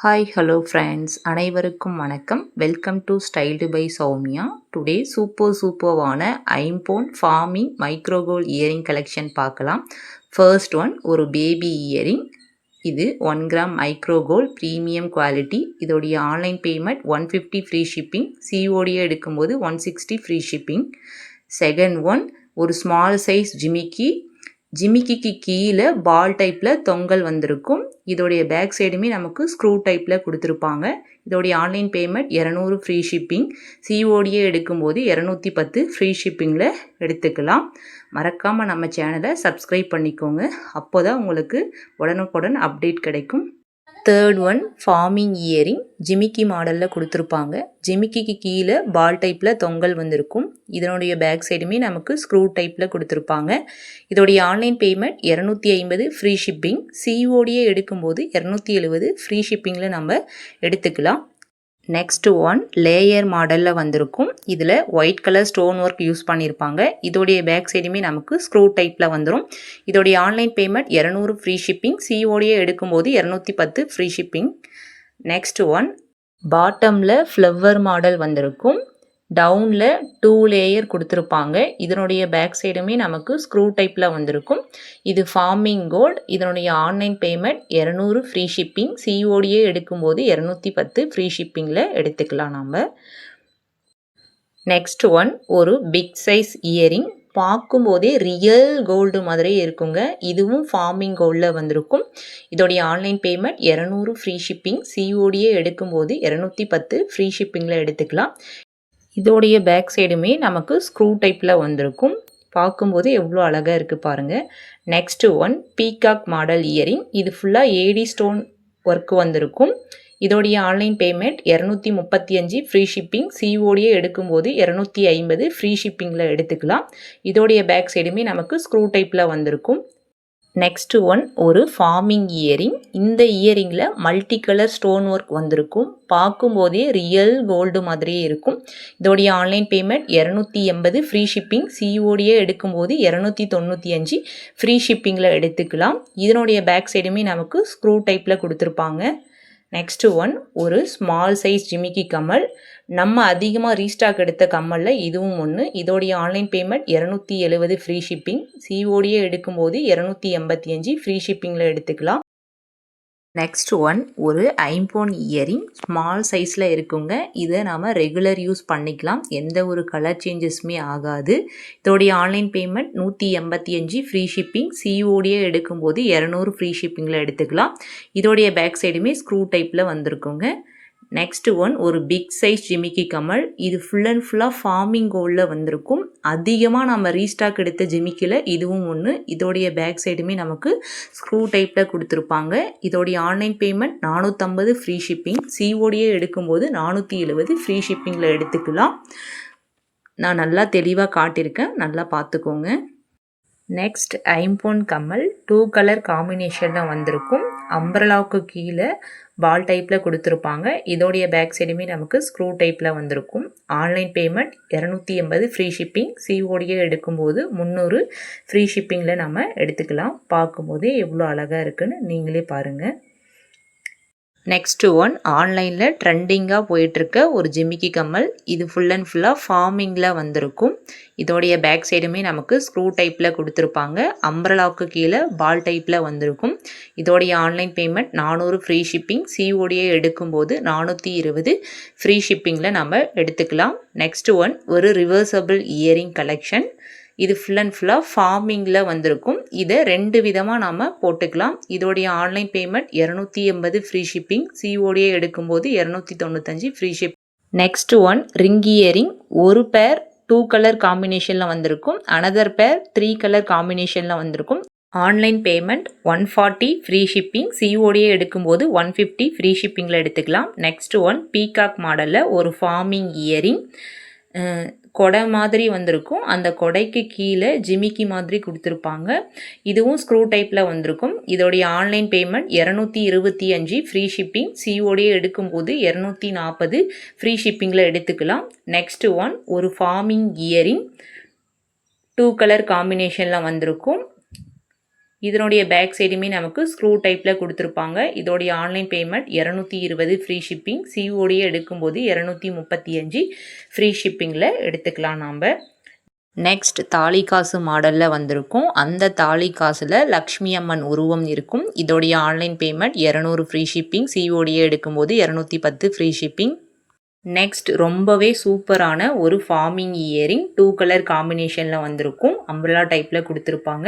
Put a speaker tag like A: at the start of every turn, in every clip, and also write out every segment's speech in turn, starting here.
A: Hi hello friends அனைவருக்கும் வணக்கம். Welcome to styled by Soumya. Today சூப்பர்வான ஐம்போன் ஃபார்மிங் மைக்ரோகோல்ட் இயரிங் கலெக்ஷன் பார்க்கலாம். ஃபர்ஸ்ட் ஒன் ஒரு பேபி இயரிங். இது 1 கிராம் மைக்ரோகோல்ட் ப்ரீமியம் குவாலிட்டி. இதோடைய ஆன்லைன் பேமெண்ட் 150 ஃப்ரீ ஷிப்பிங். சிஓடியை எடுக்கும்போது 160 ஃப்ரீ ஷிப்பிங். செகண்ட் ஒன் ஒரு ஸ்மால் சைஸ் ஜிமிக்கிக்கு கீழே பால் டைப்பில் தொங்கல் வந்திருக்கும். இதோடைய பேக் சைடுமே நமக்கு ஸ்க்ரூ டைப்பில் கொடுத்துருப்பாங்க. இதோடைய ஆன்லைன் பேமெண்ட் 200 ஃப்ரீ ஷிப்பிங். சிஓடியை எடுக்கும்போது 210 ஃப்ரீ ஷிப்பிங்கில் எடுத்துக்கலாம். மறக்காமல் நம்ம சேனலை சப்ஸ்கிரைப் பண்ணிக்கோங்க. அப்போ தான் உங்களுக்கு உடனுக்குடன் அப்டேட் கிடைக்கும். Third one forming earring. ஜிமிக்கி மாடலில் கொடுத்துருப்பாங்க. ஜிமிக்கிக்கு கீழே பால் டைப்பில் தொங்கல் வந்திருக்கும். இதனுடைய பேக் சைடுமே நமக்கு ஸ்க்ரூ டைப்பில் கொடுத்துருப்பாங்க. இதோடைய ஆன்லைன் பேமெண்ட் 250 ஃப்ரீ ஷிப்பிங். சிஓடியை எடுக்கும்போது 270 ஃப்ரீ ஷிப்பிங்கில் நம்ம எடுத்துக்கலாம். நெக்ஸ்ட் ஒன் லேயர் மாடலில் வந்திருக்கும். இதில் white colour stone work use பண்ணியிருப்பாங்க. இதோடைய பேக் சைடுமே நமக்கு ஸ்க்ரூ டைப்பில் வந்துடும். இதோடைய ஆன்லைன் பேமெண்ட் 200 ஃப்ரீ ஷிப்பிங். சிஓடியை எடுக்கும்போது 210 ஃப்ரீ ஷிப்பிங். நெக்ஸ்ட் ஒன் பாட்டமில் ஃப்ளவர் மாடல் வந்திருக்கும். டவுனில் 2 லேயர் கொடுத்துருப்பாங்க. இதனுடைய பேக் சைடுமே நமக்கு ஸ்க்ரூ டைப்பில் வந்திருக்கும். இது ஃபார்மிங் கோல்ட். இதனுடைய ஆன்லைன் பேமெண்ட் 200 ஃப்ரீ ஷிப்பிங். சிஓடியை எடுக்கும்போது 210 ஃப்ரீ ஷிப்பிங்கில் எடுத்துக்கலாம் நம்ம. நெக்ஸ்ட் ஒன் ஒரு பிக் சைஸ் இயரிங். பார்க்கும்போதே ரியல் கோல்டு மாதிரி இருக்குங்க. இதுவும் ஃபார்மிங் கோல்டில் வந்திருக்கும். இதோடைய ஆன்லைன் பேமெண்ட் 200 ஃப்ரீ ஷிப்பிங். சிஓடியை எடுக்கும்போது 210 ஃப்ரீ ஷிப்பிங்கில் எடுத்துக்கலாம். இதோடைய பேக் சைடுமே நமக்கு ஸ்க்ரூ டைப்பில் வந்திருக்கும். பார்க்கும்போது எவ்வளோ அழகாக இருக்குது பாருங்கள். Next one peacock model earring. இது ஃபுல்லாக ஏடி ஸ்டோன் ஒர்க் வந்திருக்கும். இதோடைய ஆன்லைன் பேமெண்ட் 235 ஃப்ரீ ஷிப்பிங். சிஓடியை எடுக்கும்போது 250 ஃப்ரீ ஷிப்பிங்கில் எடுத்துக்கலாம். இதோடைய பேக் சைடுமே நமக்கு ஸ்க்ரூ டைப்பில் வந்திருக்கும். நெக்ஸ்ட் ஒன் ஒரு ஃபார்மிங் இயரிங். இந்த இயரிங்கில் மல்டி கலர் ஸ்டோன் ஒர்க் வந்திருக்கும். பார்க்கும்போதே ரியல் கோல்டு மாதிரியே இருக்கும். இதோடைய ஆன்லைன் பேமெண்ட் 280 ஃப்ரீ ஷிப்பிங். சிஓடியை எடுக்கும்போது 295 ஃப்ரீ ஷிப்பிங்கில் எடுத்துக்கலாம். இதனுடைய பேக் சைடுமே நமக்கு ஸ்க்ரூ டைப்பில் கொடுத்துருப்பாங்க. நெக்ஸ்ட் ஒன் ஒரு ஸ்மால் சைஸ் ஜிமிக்கி கம்மல். நம்ம அதிகமாக ரீஸ்டாக் எடுத்த கம்மலில் இதுவும் ஒன்று. இதோடைய ஆன்லைன் பேமெண்ட் 270 ஃப்ரீ ஷிப்பிங். சிஓடியை எடுக்கும்போது 285 ஃப்ரீ ஷிப்பிங்கில் எடுத்துக்கலாம். நெக்ஸ்ட் ஒன் ஒரு ஐம்போன் இயரிங். ஸ்மால் சைஸில் இருக்குங்க. இதை நாம் ரெகுலர் யூஸ் பண்ணிக்கலாம். எந்த ஒரு கலர் சேஞ்சஸுமே ஆகாது. இதோடைய ஆன்லைன் பேமெண்ட் 185 ஃப்ரீ ஷிப்பிங். சிஓடியை எடுக்கும்போது 200 ஃப்ரீ ஷிப்பிங்கில் எடுத்துக்கலாம். இதோடைய பேக் சைடுமே ஸ்க்ரூ டைப்பில் வந்திருக்குங்க. நெக்ஸ்ட் ஒன் ஒரு பிக் சைஸ் ஜிமிக்கி கமல். இது ஃபுல் அண்ட் ஃபுல்லாக ஃபார்மிங் கோல்டில் வந்திருக்கும். அதிகமாக நம்ம ரீஸ்டாக் எடுத்த ஜிமிக்கில் இதுவும் ஒன்று. இதோடைய பேக் சைடுமே நமக்கு ஸ்க்ரூ டைப்பில் கொடுத்துருப்பாங்க. இதோடைய ஆன்லைன் பேமெண்ட் 450 ஃப்ரீ ஷிப்பிங். சிஓடியை எடுக்கும்போது 470 ஃப்ரீ ஷிப்பிங்கில் எடுத்துக்கலாம். நான் நல்லா தெளிவாக காட்டியிருக்கேன், நல்லா பார்த்துக்கோங்க. நெக்ஸ்ட் ஐம்போன் கம்மல் 2 கலர் காம்பினேஷனில் வந்திருக்கும். அம்பர்லாவுக்கு கீழே பால் டைப்பில் கொடுத்துருப்பாங்க. இதோடைய பேக் சைடுமே நமக்கு ஸ்க்ரூ டைப்பில் வந்திருக்கும். Online payment 280 free shipping. சிஓடியை எடுக்கும்போது 300 ஃப்ரீ ஷிப்பிங்கில் நம்ம எடுத்துக்கலாம். பார்க்கும்போதே எவ்வளோ அழகாக இருக்குன்னு நீங்களே பாருங்கள். நெக்ஸ்ட் ஒன் ஆன்லைனில் ட்ரெண்டிங்காக போயிட்டுருக்க ஒரு ஜிமிக்கி கம்மல். இது ஃபுல் அண்ட் ஃபுல்லாக ஃபார்மிங்கில் வந்திருக்கும். இதோடைய பேக் சைடுமே நமக்கு ஸ்க்ரூ டைப்பில் கொடுத்துருப்பாங்க. அம்பர்லாவுக்கு கீழே பால் டைப்பில் வந்திருக்கும். இதோடைய ஆன்லைன் பேமெண்ட் 400 ஃப்ரீ ஷிப்பிங். சிஓடியை எடுக்கும்போது 420 ஃப்ரீ ஷிப்பிங்கில் நம்ம எடுத்துக்கலாம். நெக்ஸ்ட் ஒன் ஒரு ரிவர்சபிள் இயரிங் கலெக்ஷன். இது ஃபுல் அண்ட் ஃபுல்லாக ஃபார்மிங்கில் வந்திருக்கும். இதை 2 விதமாக நாம் போட்டுக்கலாம். இதோடைய ஆன்லைன் பேமெண்ட் 280 ஃப்ரீ ஷிப்பிங். சிஓடியை எடுக்கும்போது 295 free ship. Next one ring earring. ஒரு பேர் 2 கலர் காம்பினேஷனில் வந்திருக்கும். அனதர் பேர் 3 கலர் காம்பினேஷனில் வந்திருக்கும். Online payment 140 free shipping. சிஓடியை எடுக்கும்போது 150 ஃப்ரீ ஷிப்பிங்கில் எடுத்துக்கலாம். நெக்ஸ்ட் ஒன் பீகாக் மாடலில் ஒரு ஃபார்மிங் இயரிங். கொடை மாதிரி வந்திருக்கும். அந்த கொடைக்கு கீழே ஜிமிக்கி மாதிரி கொடுத்துருப்பாங்க. இதுவும் ஸ்க்ரூ டைப்பில் வந்திருக்கும். இதோடைய ஆன்லைன் பேமெண்ட் 225 ஃப்ரீ ஷிப்பிங். சிஓடியை எடுக்கும்போது 240 ஃப்ரீ ஷிப்பிங்கில் எடுத்துக்கலாம். நெக்ஸ்ட் ஒன் ஒரு ஃபார்மிங் இயரிங் 2 கலர் காம்பினேஷனில் வந்திருக்கும். இதனுடைய பேக் சைடுமே நமக்கு ஸ்க்ரூ டைப்பில் கொடுத்துருப்பாங்க. இதோடைய ஆன்லைன் பேமெண்ட் 220 ஃப்ரீ ஷிப்பிங். சிஓடியே எடுக்கும்போது 235 ஃப்ரீ ஷிப்பிங்கில் எடுத்துக்கலாம் நாம். நெக்ஸ்ட் தாலி காசு மாடலில் வந்திருக்கும். அந்த தாலி காசில் லக்ஷ்மி அம்மன் உருவம் இருக்கும். இதோடைய ஆன்லைன் பேமெண்ட் 200 ஃப்ரீ ஷிப்பிங். சிஓடியே எடுக்கும்போது 210 ஃப்ரீ ஷிப்பிங். நெக்ஸ்ட் ரொம்பவே சூப்பரான ஒரு ஃபார்மிங் இயரிங் 2 கலர் காம்பினேஷனில் வந்திருக்கும். அம்ப்ரெல்லா டைப்பில் கொடுத்துருப்பாங்க.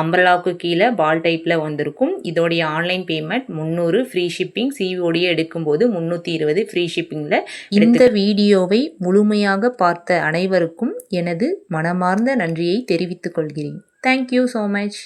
A: அம்ப்ரெல்லாவுக்கு கீழே பால் டைப்பில் வந்திருக்கும். இதோடைய ஆன்லைன் பேமெண்ட் 300 ஃப்ரீ ஷிப்பிங். சிஓடியே எடுக்கும்போது 320 ஃப்ரீ ஷிப்பிங்கில். இந்த வீடியோவை முழுமையாக பார்த்த அனைவருக்கும் எனது மனமார்ந்த நன்றியை தெரிவித்துக் கொள்கிறேன். Thank you so much.